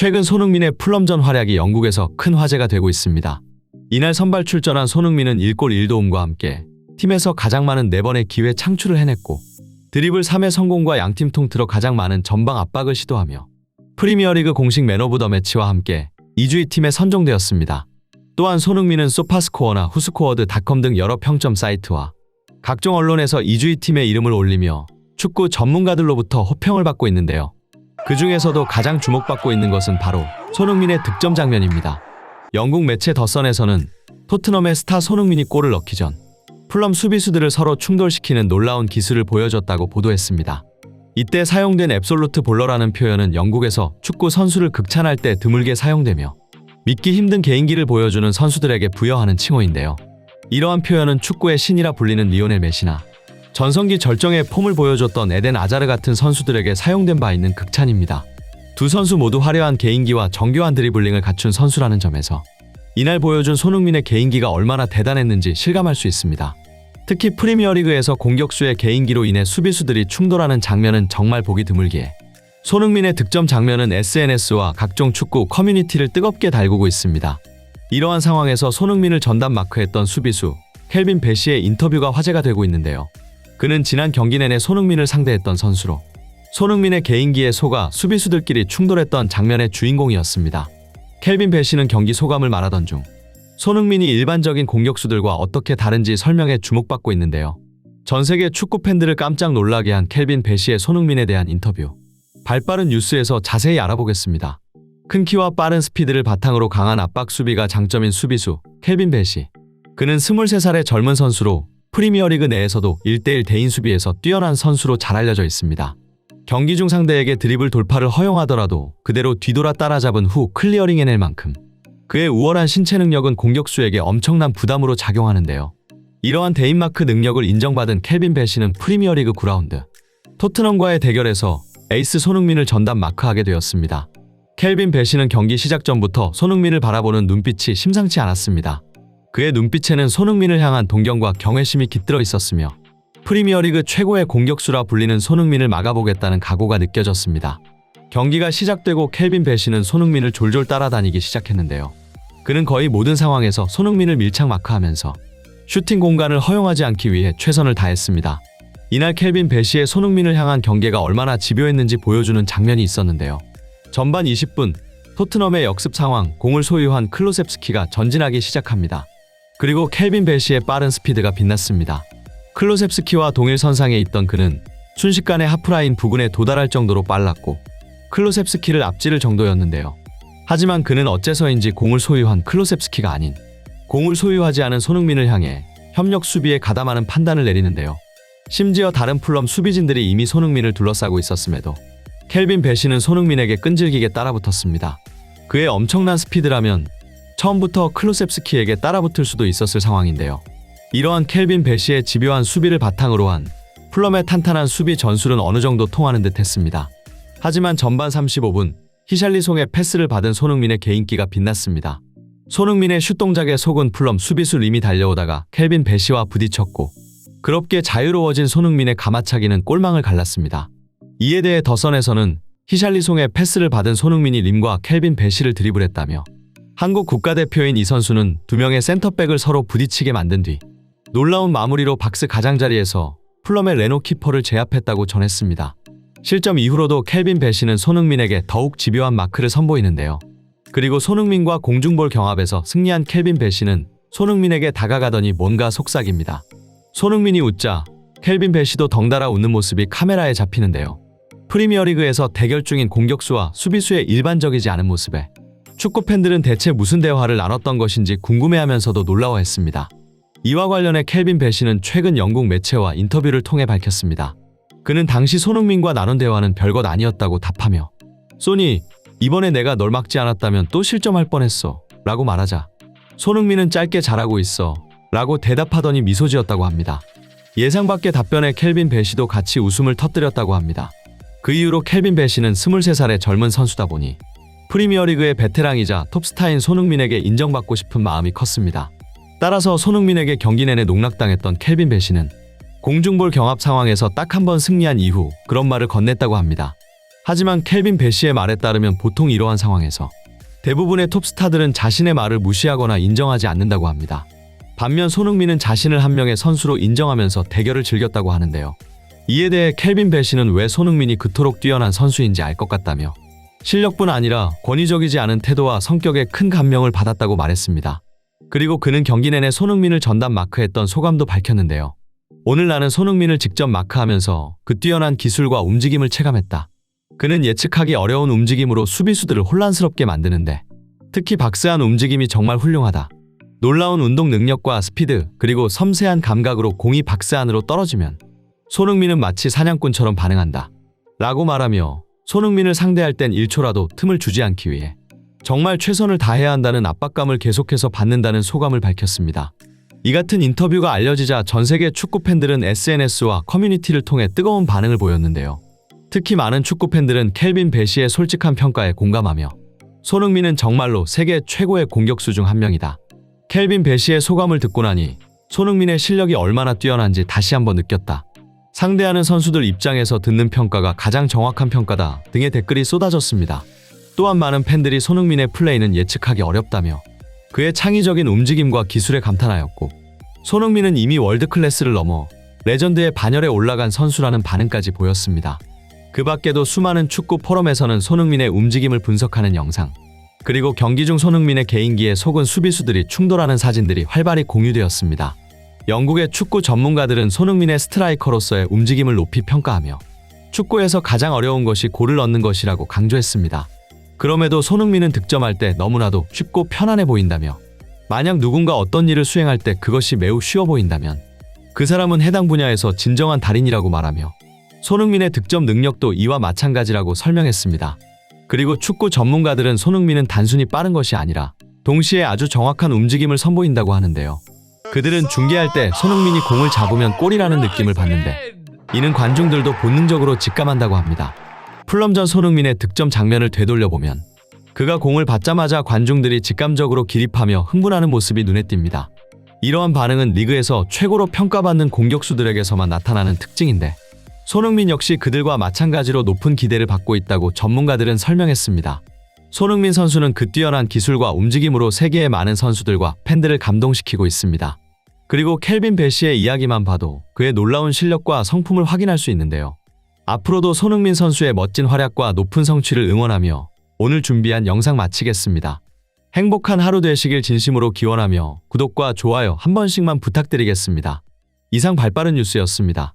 최근 손흥민의 플럼전 활약이 영국에서 큰 화제가 되고 있습니다. 이날 선발 출전한 손흥민은 1골 1도움과 함께 팀에서 가장 많은 4번의 기회 창출을 해냈고 드리블 3회 성공과 양팀 통틀어 가장 많은 전방 압박을 시도하며 프리미어리그 공식 맨 오브 더 매치와 함께 2주의 팀에 선정되었습니다. 또한 손흥민은 소파스코어나 후스코어드닷컴 등 여러 평점 사이트와 각종 언론에서 2주의 팀의 이름을 올리며 축구 전문가들로부터 호평을 받고 있는데요. 그 중에서도 가장 주목받고 있는 것은 바로 손흥민의 득점 장면입니다. 영국 매체 더선에서는 토트넘의 스타 손흥민이 골을 넣기 전 풀럼 수비수들을 서로 충돌시키는 놀라운 기술을 보여줬다고 보도했습니다. 이때 사용된 앱솔루트 볼러라는 표현은 영국에서 축구 선수를 극찬할 때 드물게 사용되며 믿기 힘든 개인기를 보여주는 선수들에게 부여하는 칭호인데요. 이러한 표현은 축구의 신이라 불리는 리오넬 메시나 전성기 절정의 폼을 보여줬던 에덴 아자르 같은 선수들에게 사용된 바 있는 극찬입니다. 두 선수 모두 화려한 개인기와 정교한 드리블링을 갖춘 선수라는 점에서 이날 보여준 손흥민의 개인기가 얼마나 대단했는지 실감할 수 있습니다. 특히 프리미어리그에서 공격수의 개인기로 인해 수비수들이 충돌하는 장면은 정말 보기 드물기에 손흥민의 득점 장면은 SNS와 각종 축구 커뮤니티를 뜨겁게 달구고 있습니다. 이러한 상황에서 손흥민을 전담 마크했던 수비수 켈빈 베시의 인터뷰가 화제가 되고 있는데요. 그는 지난 경기 내내 손흥민을 상대했던 선수로 손흥민의 개인기에 속아 수비수들끼리 충돌했던 장면의 주인공이었습니다. 켈빈 베시는 경기 소감을 말하던 중 손흥민이 일반적인 공격수들과 어떻게 다른지 설명해 주목받고 있는데요. 전 세계 축구 팬들을 깜짝 놀라게 한 켈빈 베시의 손흥민에 대한 인터뷰. 발빠른 뉴스에서 자세히 알아보겠습니다. 큰 키와 빠른 스피드를 바탕으로 강한 압박 수비가 장점인 수비수 켈빈 베시. 그는 23살의 젊은 선수로 프리미어리그 내에서도 1대1 대인 수비에서 뛰어난 선수로 잘 알려져 있습니다. 경기 중 상대에게 드리블 돌파를 허용하더라도 그대로 뒤돌아 따라잡은 후 클리어링해낼 만큼 그의 우월한 신체 능력은 공격수에게 엄청난 부담으로 작용하는데요. 이러한 대인마크 능력을 인정받은 켈빈 베시는 프리미어리그 9라운드 토트넘과의 대결에서 에이스 손흥민을 전담 마크하게 되었습니다. 켈빈 베시는 경기 시작 전부터 손흥민을 바라보는 눈빛이 심상치 않았습니다. 그의 눈빛에는 손흥민을 향한 동경과 경외심이 깃들어 있었으며 프리미어리그 최고의 공격수라 불리는 손흥민을 막아보겠다는 각오가 느껴졌습니다. 경기가 시작되고 켈빈 베시는 손흥민을 졸졸 따라다니기 시작했는데요. 그는 거의 모든 상황에서 손흥민을 밀착 마크하면서 슈팅 공간을 허용하지 않기 위해 최선을 다했습니다. 이날 켈빈 베시의 손흥민을 향한 경계가 얼마나 집요했는지 보여주는 장면이 있었는데요. 전반 20분 토트넘의 역습 상황, 공을 소유한 클로셉스키가 전진하기 시작합니다. 그리고 켈빈 베시의 빠른 스피드가 빛났습니다. 클로셉스키와 동일 선상에 있던 그는 순식간에 하프라인 부근에 도달할 정도로 빨랐고 클로셉스키를 앞지를 정도였는데요. 하지만 그는 어째서인지 공을 소유한 클로셉스키가 아닌 공을 소유하지 않은 손흥민을 향해 협력 수비에 가담하는 판단을 내리는데요. 심지어 다른 풀럼 수비진들이 이미 손흥민을 둘러싸고 있었음에도 켈빈 베시는 손흥민에게 끈질기게 따라붙었습니다. 그의 엄청난 스피드라면 처음부터 클로셉스키에게 따라붙을 수도 있었을 상황인데요. 이러한 켈빈 베시의 집요한 수비를 바탕으로 한 풀럼의 탄탄한 수비 전술은 어느 정도 통하는 듯 했습니다. 하지만 전반 35분 히샬리송의 패스를 받은 손흥민의 개인기가 빛났습니다. 손흥민의 슛 동작에 속은 풀럼 수비수 림이 달려오다가 켈빈 베시와 부딪혔고 그롭게 자유로워진 손흥민의 가마차기는 골망을 갈랐습니다. 이에 대해 더선에서는 히샬리송의 패스를 받은 손흥민이 림과 켈빈 베시를 드리블했다며 한국 국가대표인 이 선수는 두 명의 센터백을 서로 부딪히게 만든 뒤 놀라운 마무리로 박스 가장자리에서 풀럼의 레노 키퍼를 제압했다고 전했습니다. 실점 이후로도 켈빈 베시는 손흥민에게 더욱 집요한 마크를 선보이는데요. 그리고 손흥민과 공중볼 경합에서 승리한 켈빈 베시는 손흥민에게 다가가더니 뭔가 속삭입니다. 손흥민이 웃자 켈빈 베시도 덩달아 웃는 모습이 카메라에 잡히는데요. 프리미어리그에서 대결 중인 공격수와 수비수의 일반적이지 않은 모습에 축구 팬들은 대체 무슨 대화를 나눴던 것인지 궁금해하면서도 놀라워했습니다. 이와 관련해 켈빈 베시는 최근 영국 매체와 인터뷰를 통해 밝혔습니다. 그는 당시 손흥민과 나눈 대화는 별것 아니었다고 답하며 소니, 이번에 내가 널 막지 않았다면 또 실점할 뻔했어 라고 말하자 손흥민은 짧게 잘하고 있어 라고 대답하더니 미소 지었다고 합니다. 예상 밖의 답변에 켈빈 베시도 같이 웃음을 터뜨렸다고 합니다. 그 이후로 켈빈 베시는 23살의 젊은 선수다 보니 프리미어리그의 베테랑이자 톱스타인 손흥민에게 인정받고 싶은 마음이 컸습니다. 따라서 손흥민에게 경기 내내 농락당했던 켈빈 베시는 공중볼 경합 상황에서 딱 한 번 승리한 이후 그런 말을 건넸다고 합니다. 하지만 켈빈 배시의 말에 따르면 보통 이러한 상황에서 대부분의 톱스타들은 자신의 말을 무시하거나 인정하지 않는다고 합니다. 반면 손흥민은 자신을 한 명의 선수로 인정하면서 대결을 즐겼다고 하는데요. 이에 대해 켈빈 배시는 왜 손흥민이 그토록 뛰어난 선수인지 알 것 같다며 실력뿐 아니라 권위적이지 않은 태도와 성격에 큰 감명을 받았다고 말했습니다. 그리고 그는 경기 내내 손흥민을 전담 마크했던 소감도 밝혔는데요. 오늘 나는 손흥민을 직접 마크하면서 그 뛰어난 기술과 움직임을 체감했다. 그는 예측하기 어려운 움직임으로 수비수들을 혼란스럽게 만드는데 특히 박스한 움직임이 정말 훌륭하다. 놀라운 운동 능력과 스피드 그리고 섬세한 감각으로 공이 박스 안으로 떨어지면 손흥민은 마치 사냥꾼처럼 반응한다. 라고 말하며 손흥민을 상대할 땐 1초라도 틈을 주지 않기 위해 정말 최선을 다해야 한다는 압박감을 계속해서 받는다는 소감을 밝혔습니다. 이 같은 인터뷰가 알려지자 전 세계 축구 팬들은 SNS와 커뮤니티를 통해 뜨거운 반응을 보였는데요. 특히 많은 축구 팬들은 켈빈 배시의 솔직한 평가에 공감하며 손흥민은 정말로 세계 최고의 공격수 중 한 명이다. 켈빈 배시의 소감을 듣고 나니 손흥민의 실력이 얼마나 뛰어난지 다시 한번 느꼈다. 상대하는 선수들 입장에서 듣는 평가가 가장 정확한 평가다 등의 댓글이 쏟아졌습니다. 또한 많은 팬들이 손흥민의 플레이는 예측하기 어렵다며 그의 창의적인 움직임과 기술에 감탄하였고 손흥민은 이미 월드클래스를 넘어 레전드의 반열에 올라간 선수라는 반응까지 보였습니다. 그 밖에도 수많은 축구 포럼에서는 손흥민의 움직임을 분석하는 영상, 그리고 경기 중 손흥민의 개인기에 속은 수비수들이 충돌하는 사진들이 활발히 공유되었습니다. 영국의 축구 전문가들은 손흥민의 스트라이커로서의 움직임을 높이 평가하며 축구에서 가장 어려운 것이 골을 넣는 것이라고 강조했습니다. 그럼에도 손흥민은 득점할 때 너무나도 쉽고 편안해 보인다며 만약 누군가 어떤 일을 수행할 때 그것이 매우 쉬워 보인다면 그 사람은 해당 분야에서 진정한 달인이라고 말하며 손흥민의 득점 능력도 이와 마찬가지라고 설명했습니다. 그리고 축구 전문가들은 손흥민은 단순히 빠른 것이 아니라 동시에 아주 정확한 움직임을 선보인다고 하는데요. 그들은 중계할 때 손흥민이 공을 잡으면 골이라는 느낌을 받는데 이는 관중들도 본능적으로 직감한다고 합니다. 풀럼전 손흥민의 득점 장면을 되돌려보면 그가 공을 받자마자 관중들이 직감적으로 기립하며 흥분하는 모습이 눈에 띕니다. 이러한 반응은 리그에서 최고로 평가받는 공격수들에게서만 나타나는 특징인데 손흥민 역시 그들과 마찬가지로 높은 기대를 받고 있다고 전문가들은 설명했습니다. 손흥민 선수는 그 뛰어난 기술과 움직임으로 세계의 많은 선수들과 팬들을 감동시키고 있습니다. 그리고 켈빈 배시의 이야기만 봐도 그의 놀라운 실력과 성품을 확인할 수 있는데요. 앞으로도 손흥민 선수의 멋진 활약과 높은 성취를 응원하며 오늘 준비한 영상 마치겠습니다. 행복한 하루 되시길 진심으로 기원하며 구독과 좋아요 한 번씩만 부탁드리겠습니다. 이상 발빠른 뉴스였습니다.